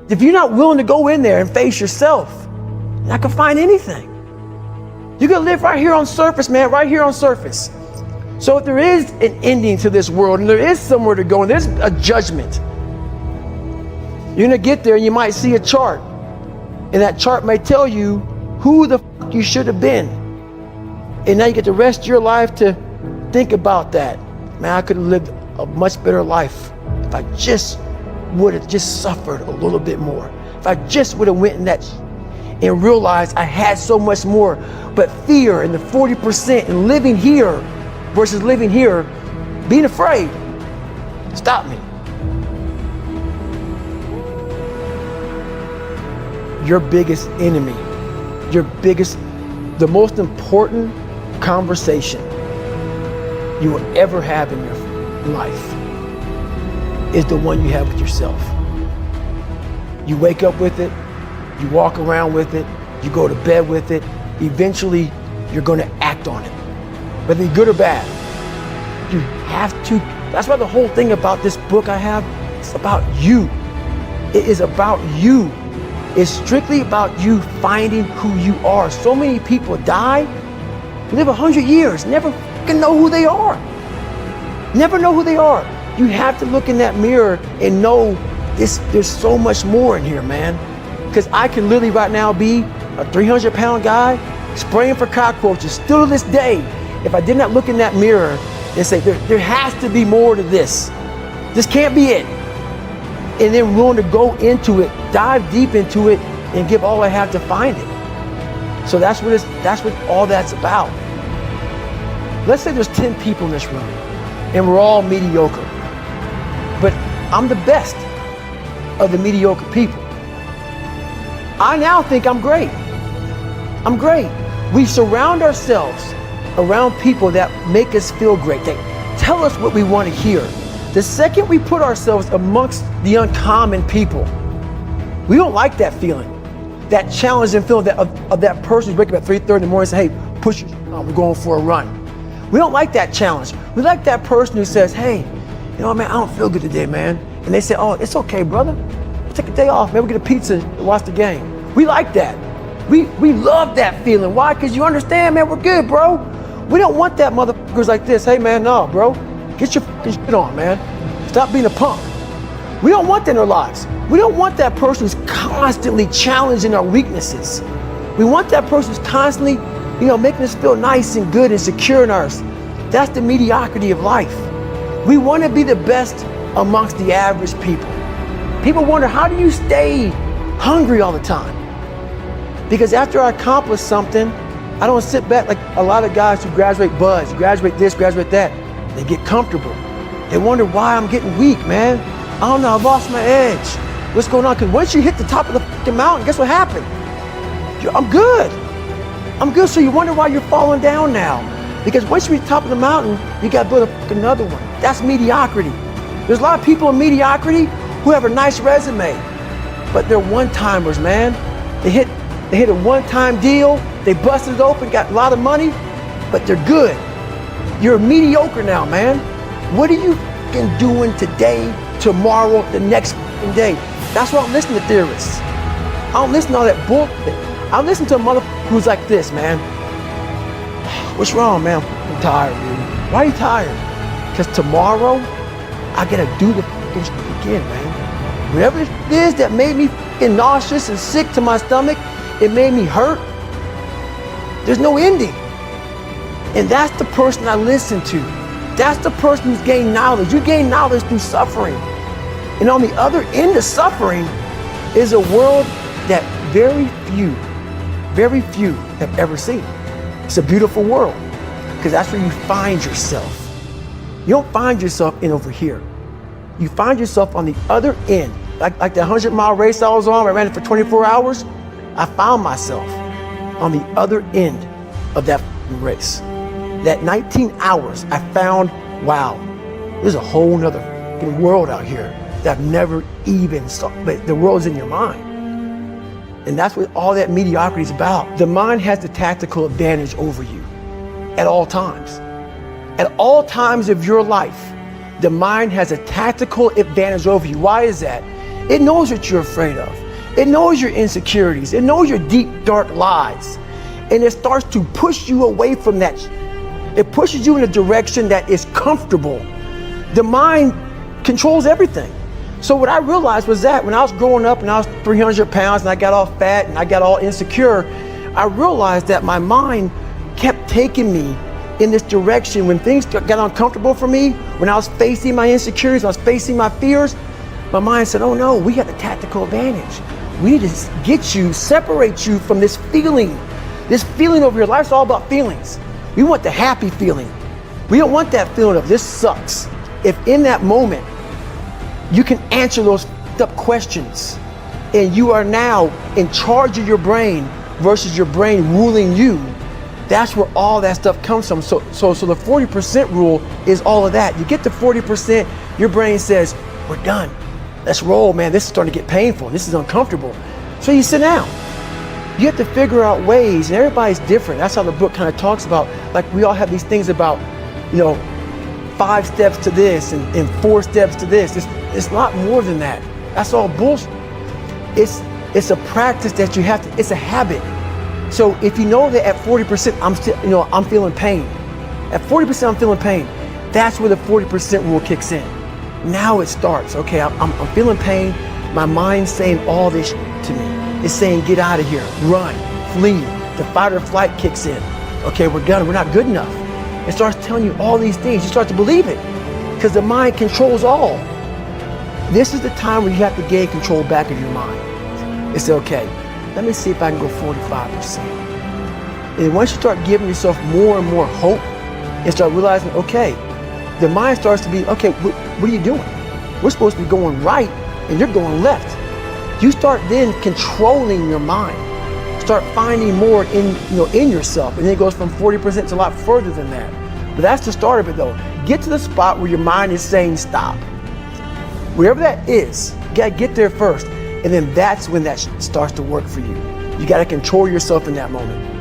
If you're not willing to go in there and face yourself, you're not gonna find anything. You're gonna live right here on surface, man, right here on surface. So if there is an ending to this world and there is somewhere to go and there's a judgment, you're gonna get there and you might see a chart. And that chart may tell you who the fuck you should have been. And now you get the rest of your life to think about that. Man, I could have lived a much better life if I just would have just suffered a little bit more. If I just would have went in that and realized I had so much more. But fear and the 40% and living here versus living here, being afraid, stop me. Your biggest enemy, the most important conversation you will ever have in your life is the one you have with yourself. You wake up with it, you walk around with it, you go to bed with it. Eventually, you're going to act on it, whether you're good or bad. You have to. That's why the whole thing about this book I have, it's about you. It is about you. It's strictly about you finding who you are. So many people die, live 100 years, never fucking know who they are. Never know who they are. You have to look in that mirror and know there's so much more in here, man. Because I can literally right now be a 300-pound guy spraying for cockroaches still to this day if I did not look in that mirror and say, there has to be more to this. This can't be it. And then willing to go into it, dive deep into it, and give all I have to find it. So that's what all that's about. Let's say there's 10 people in this room, and we're all mediocre. But I'm the best of the mediocre people. I now think I'm great. I'm great. We surround ourselves around people that make us feel great. They tell us what we want to hear. The second we put ourselves amongst the uncommon people, we don't like that feeling, that challenging feeling of that person who's waking up at 3:30 in the morning and say, hey, push your on, we're going for a run. We don't like that challenge. We like that person who says, hey, you know what, man, I don't feel good today, man. And they say, oh, it's okay, brother. Take a day off, man, we'll get a pizza and watch the game. We like that. We love that feeling. Why? Because you understand, man, we're good, bro. We don't want that motherfuckers like this. Hey, man, no, bro. Get your fucking shit on, man. Stop being a punk. We don't want that in our lives. We don't want that person who's constantly challenging our weaknesses. We want that person who's constantly, making us feel nice and good and secure in ours. That's the mediocrity of life. We want to be the best amongst the average people. People wonder, how do you stay hungry all the time? Because after I accomplish something, I don't sit back like a lot of guys who graduate buds, graduate this, graduate that. They get comfortable. They wonder why I'm getting weak, man. I don't know, I've lost my edge. What's going on? Because once you hit the top of the fucking mountain, guess what happened? I'm good. I'm good, so you wonder why you're falling down now. Because once you reach the top of the mountain, you got to build another one. That's mediocrity. There's a lot of people in mediocrity who have a nice resume, but they're one-timers, man. They hit a one-time deal, they busted it open, got a lot of money, but they're good. You're mediocre now, man. What are you fucking doing today, tomorrow, the next fucking day? That's why I'm listening to theorists. I don't listen to all that bullshit. I listen to a motherfucker who's like this, man. What's wrong, man? I'm tired, dude. Why are you tired? Because tomorrow, I gotta do the fucking shit again, man. Whatever it is that made me fucking nauseous and sick to my stomach, it made me hurt. There's no ending. And that's the person I listen to. That's the person who's gained knowledge. You gain knowledge through suffering. And on the other end of suffering is a world that very few have ever seen. It's a beautiful world because that's where you find yourself. You don't find yourself in over here. You find yourself on the other end. Like the 100-mile race I was on, I ran it for 24 hours. I found myself on the other end of that race. That 19 hours, I found, wow, there's a whole nother world out here that I've never even saw, but the world's in your mind. And that's what all that mediocrity is about. The mind has the tactical advantage over you at all times. At all times of your life, the mind has a tactical advantage over you. Why is that? It knows what you're afraid of. It knows your insecurities. It knows your deep, dark lies. And it starts to push you away from that. It pushes you in a direction that is comfortable. The mind controls everything. So what I realized was that when I was growing up and I was 300 pounds and I got all fat and I got all insecure, I realized that my mind kept taking me in this direction. When things got uncomfortable for me, when I was facing my insecurities, I was facing my fears, my mind said, oh no, we got the tactical advantage. We need to get you, separate you from this feeling over your life. It's all about feelings. We want the happy feeling. We don't want that feeling of this sucks. If in that moment, you can answer those up questions and you are now in charge of your brain versus your brain ruling you, that's where all that stuff comes from. So the 40% rule is all of that. You get to 40%, your brain says, we're done. Let's roll, man. This is starting to get painful. This is uncomfortable. So you sit down. You have to figure out ways, and everybody's different. That's how the book kind of talks about, like we all have these things about, 5 steps to this and 4 steps to this. It's a lot more than that. That's all bullshit. It's a practice that you have to, it's a habit. So if you know that at 40%, I'm feeling pain. At 40% I'm feeling pain. That's where the 40% rule kicks in. Now it starts. Okay, I'm feeling pain. My mind's saying all this to me. It's saying, get out of here, run, flee. The fight or flight kicks in. Okay, we're done, we're not good enough. It starts telling you all these things. You start to believe it because the mind controls all. This is the time where you have to gain control back of your mind. It's okay, let me see if I can go 45%. And once you start giving yourself more and more hope and start realizing, okay, the mind starts to be, okay, what are you doing? We're supposed to be going right and you're going left. You start then controlling your mind. Start finding more in yourself. And then it goes from 40% to a lot further than that. But that's the start of it though. Get to the spot where your mind is saying stop. Wherever that is, you gotta get there first. And then that's when that starts to work for you. You gotta control yourself in that moment.